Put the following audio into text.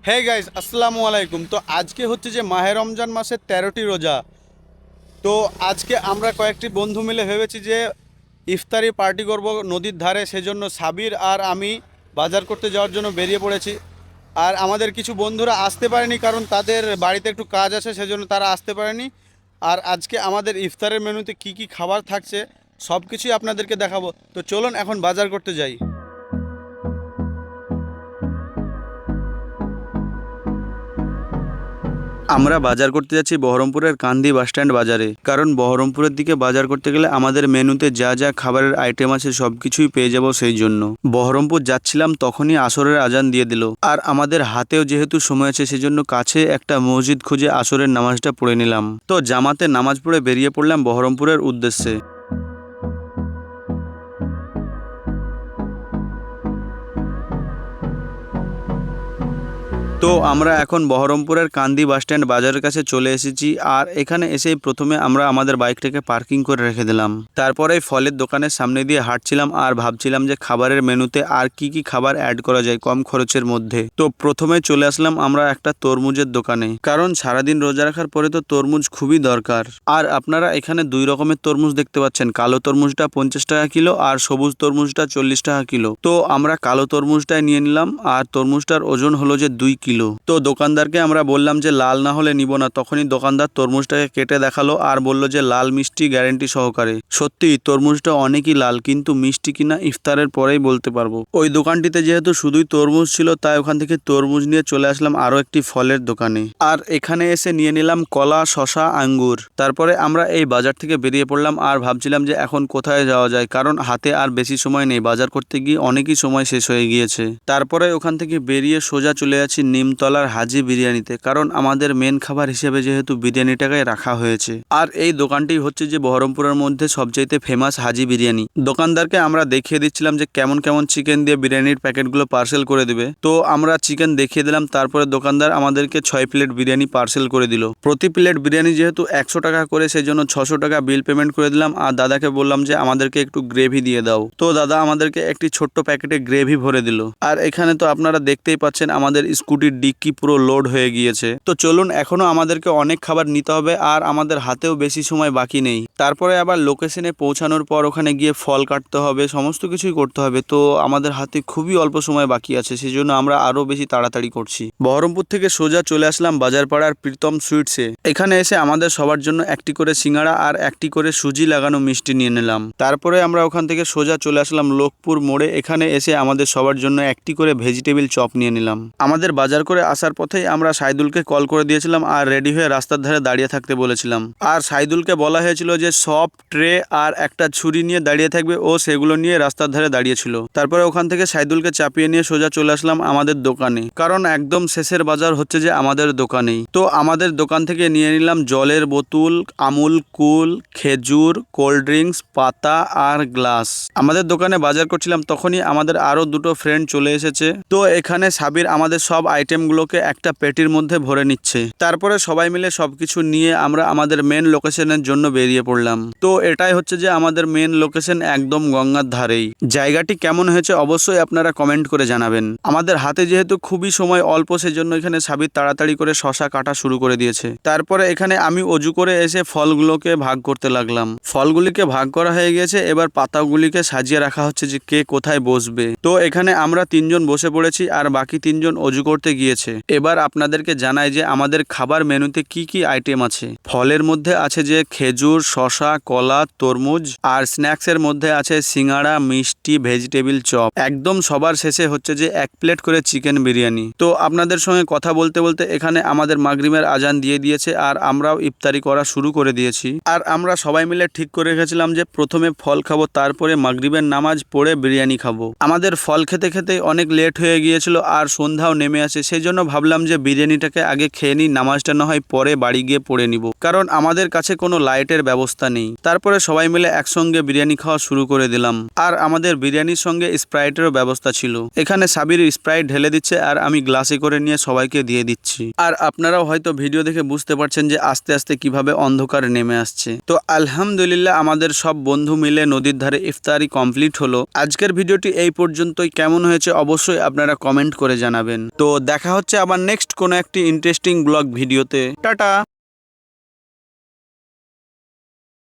Hey guys, আসসালামু আলাইকুম। তো আজকে হচ্ছে যে মাহে রমজান মাসের 13টি রোজা। তো আজকে আমরা কয়েকটি বন্ধু মিলে ভেবেছি যে ইফতারি পার্টি করব নদীর ধারে। সেজন্য সাবির আর আমি বাজার করতে যাওয়ার জন্য বেরিয়ে পড়েছি। আর আমাদের কিছু বন্ধুরা আসতে পারেনি, কারণ তাদের বাড়িতে একটু কাজ আছে, সেজন্য তারা আসতে পারেনি। আর আজকে আমাদের ইফতারের মেনুতে কি কি খাবার থাকছে সব কিছুই আপনাদেরকে দেখাবো। তো চলুন এখন বাজার করতে যাই। আমরা বাজার করতে যাচ্ছি বহরমপুরের কান্দি বাসস্ট্যান্ড বাজারে, কারণ বহরমপুরের দিকে বাজার করতে গেলে আমাদের মেনুতে যা যা খাবারের আইটেম আছে সব কিছুই পেয়ে যাব। সেই জন্য বহরমপুর যাচ্ছিলাম, তখনই আসরের আজান দিয়ে দিল। আর আমাদের হাতেও যেহেতু সময় আছে, সেজন্য কাছে একটা মসজিদ খুঁজে আসরের নামাজটা পড়ে নিলাম। তো জামাতে নামাজ পড়ে বেরিয়ে পড়লাম বহরমপুরের উদ্দেশ্যে। তো আমরা এখন বহরমপুরের কান্দি বাসস্ট্যান্ড বাজারের কাছে চলে এসেছি। আর এখানে এসেই প্রথমে আমরা আমাদের বাইকটাকে পার্কিং করে রেখে দিলাম। তারপরে ফলের দোকানের সামনে দিয়ে হাঁটছিলাম আর ভাবছিলাম যে খাবারের মেনুতে আর কি কি খাবার অ্যাড করা যায় কম খরচের মধ্যে। তো প্রথমে চলে আসলাম আমরা একটা তরমুজের দোকানে, কারণ সারাদিন রোজা রাখার পরে তো তরমুজ খুবই দরকার। আর আপনারা এখানে দুই রকমের তরমুজ দেখতে পাচ্ছেন, কালো তরমুজটা 50 টাকা কিলো আর সবুজ তরমুজটা 40 টাকা কিলো। তো আমরা কালো তরমুজটাই নিয়ে নিলাম, আর তরমুজটার ওজন হলো যে 2 কিলো। তো দোকানদারকে আমরা বললাম যে লাল না হলে নিব না। তখনই দোকানদার তরমুজটাকে কেটে দেখালো আর বলল যে লাল মিষ্টি গ্যারেন্টি সহকারে। সত্যি তরমুজটা অনেকই লাল, কিন্তু মিষ্টি কিনা ইফতারের পরেই বলতে পারবো। ওই দোকানটিতে যেহেতু শুধুই তরমুজ ছিল, তাই ওখান থেকে তরমুজ নিয়ে চলে আসলাম আরো একটি ফলের দোকানে। আর এখানে এসে নিয়ে নিলাম কলা, শশা, আঙ্গুর। তারপরে আমরা এই বাজার থেকে বেরিয়ে পড়লাম আর ভাবছিলাম যে এখন কোথায় যাওয়া যায়, কারণ হাতে আর বেশি সময় নেই। বাজার করতে গিয়ে অনেকই সময় শেষ হয়ে গিয়েছে। তারপরে ওখান থেকে বেরিয়ে সোজা চলে যাচ্ছি নিমতলার হাজি বিরিয়ানিতে, কারণ আমাদের মেন খাবার হিসেবে যেহেতু বিরিয়ানিটাকে রাখা হয়েছে। আর এই দোকানটি হচ্ছে যে বহরমপুরের মধ্যে সবচাইতে ফেমাস হাজি বিরিয়ানি। দোকানদারকে আমরা দেখিয়ে দিচ্ছিলাম যে কেমন কেমন চিকেন দিয়ে বিরিয়ানির প্যাকেটগুলো পার্সেল করে দিবে। তো আমরা চিকেন দেখিয়ে দিলাম, তারপরে দোকানদার আমাদেরকে 6 প্লেট বিরিয়ানি পার্সেল করে দিল। প্রতি প্লেট বিরিয়ানি যেহেতু 100 টাকা করে, সেই জন্য 600 টাকা বিল পেমেন্ট করে দিলাম। আর দাদাকে বললাম যে আমাদেরকে একটু গ্রেভি দিয়ে দাও। তো দাদা আমাদেরকে একটি ছোট্ট প্যাকেটে গ্রেভি ভরে দিল। আর এখানে তো আপনারা দেখতেই পাচ্ছেন আমাদের স্কুটির ডিক্কি পুরো লোড হয়ে গিয়েছে। তো চলুন, এখনো আমাদেরকে অনেক খাবার নিতে হবে আর আমাদের হাতেও বেশি সময় বাকি নেই। তারপরে আবার লোকেশনে পৌঁছানোর পর ওখানে গিয়ে ফল কাটতে হবে, সমস্ত কিছুই করতে হবে। তো আমাদের হাতে খুবই অল্প সময় বাকি আছে, সেই জন্য আমরা আরো বেশি তাড়াতাড়ি করছি। বহরমপুর থেকে সোজা চলে আসলাম বাজারপাড়ার প্রীতম সুইটসে। এখানে এসে আমাদের সবার জন্য একটি করে সিঙ্গাড়া আর একটি করে সুজি লাগানো মিষ্টি নিয়ে নিলাম। তারপরে আমরা ওখান থেকে সোজা চলে আসলাম লোকপুর মোড়ে। এখানে এসে আমাদের সবার জন্য একটি করে ভেজিটেবিল চপ নিয়ে নিলাম। আমাদের বাজার করে আসার পথেই আমরা সাইদুলকে কল করে দিয়েছিলাম আর রেডি হয়ে রাস্তার ধারে দাঁড়িয়ে থাকতে বলেছিলাম। আর সাইদুলকে বলা হয়েছিল যে সব ট্রে আর একটা ছুরি নিয়ে দাঁড়িয়ে থাকবে, ও সেগুলো নিয়ে রাস্তার ধারে দাঁড়িয়েছিল। তারপরে ওখান থেকে সাইদুলকে চাপিয়ে নিয়ে সোজা চলে আসলাম আমাদের দোকানে, কারণ একদম শেষের বাজার হচ্ছে যে আমাদের দোকানেই। তো আমাদের দোকান থেকে নিয়ে নিলাম জলের বোতল, আমুল কুল, খেজুর, কোল্ড ড্রিঙ্কস, পাতা আর গ্লাস। আমাদের দোকানে বাজার করছিলাম, তখনই আমাদের আরো দুটো ফ্রেন্ড চলে এসেছে। তো এখানে সাবির আমাদের সব আইটেমগুলোকে একটা পেটির মধ্যে ভরে নিচ্ছে। তারপরে সবাই মিলে সবকিছু নিয়ে আমরা আমাদের মেন লোকেশনের জন্য বেরিয়ে পড়লাম। তো এটাই হচ্ছে যে আমাদের মেন লোকেশন, একদম গঙ্গার ধারেই। জায়গাটি কেমন হয়েছে অবশ্যই আপনারা কমেন্ট করে জানাবেন। আমাদের হাতে যেহেতু খুবই সময় অল্প, সেজন্য এখানে সাবির তাড়াতাড়ি করে শশা কাটা শুরু করে দিয়েছে। তারপরে এখানে আমি অজু করে এসে ফলগুলোকে ভাগ করতে লাগলাম। ফলগুলিকে ভাগ করা হয়ে গেছে, এবার পাতাগুলিকে সাজিয়ে রাখা হচ্ছে যে কে কোথায় বসবে। তো এখানে আমরা 3 জন বসে পড়েছি আর বাকি 3 জন অজু করতে গিয়েছে। এবার আপনাদেরকে জানাই যে আমাদের খাবার মেনুতে কি কি আইটেম আছে। ফলের মধ্যে আছে যে খেজুর, শশা, কলা, তরমুজ। আর স্ন্যাক্সের মধ্যে আছে সিঙ্গাড়া, মিষ্টি, ভেজিটেবিল চপ। একদম সবার শেষে হচ্ছে যে 1 প্লেট করে চিকেন বিরিয়ানি। তো আপনাদের সঙ্গে কথা বলতে বলতে এখানে আমাদের মাগরিবের আজান দিয়ে দিয়েছে আর আমরাও ইফতারি করা শুরু করে দিয়েছি। আর আমরা সবাই মিলে ঠিক করে রেখেছিলাম যে প্রথমে ফল খাবো, তারপরে মাগরিবের নামাজ পড়ে বিরিয়ানি খাবো। আমাদের ফল খেতে খেতে অনেক লেট হয়ে গিয়েছিল আর সন্ধ্যাও নেমে আসে, সেই জন্য ভাবলাম যে বিরিয়ানিটাকে আগে খেয়ে নিই, নামাজটা না হয় পরে বাড়ি গিয়ে পড়ে নিব, কারণ আমাদের কাছে কোনো লাইটের ব্যবস্থা নেই। তারপরে সবাই মিলে একসঙ্গে বিরিয়ানি খাওয়া শুরু করে দিলাম। আর আমাদের বিরিয়ানির সঙ্গে স্প্রাইটেরও ব্যবস্থা ছিল। এখানে সাবির স্প্রাইট ঢেলে দিচ্ছে আর আমি গ্লাসে করে নিয়ে সবাইকে দিয়ে দিচ্ছি। আর আপনারাও হয়তো ভিডিও দেখে বুঝতে পারছেন যে আস্তে আস্তে কিভাবে অন্ধকার নেমে আসছে। তো আলহামদুলিল্লাহ আমাদের সব বন্ধু মিলে নদীর ধারে ইফতারি কমপ্লিট হলো। আজকের ভিডিওটি এই পর্যন্তই। কেমন হয়েছে অবশ্যই আপনারা কমেন্ট করে জানাবেন। তো দেখা হচ্ছে আবার নেক্সট কোনো একটি ইন্টারেস্টিং ব্লগ ভিডিওতে। টাটা।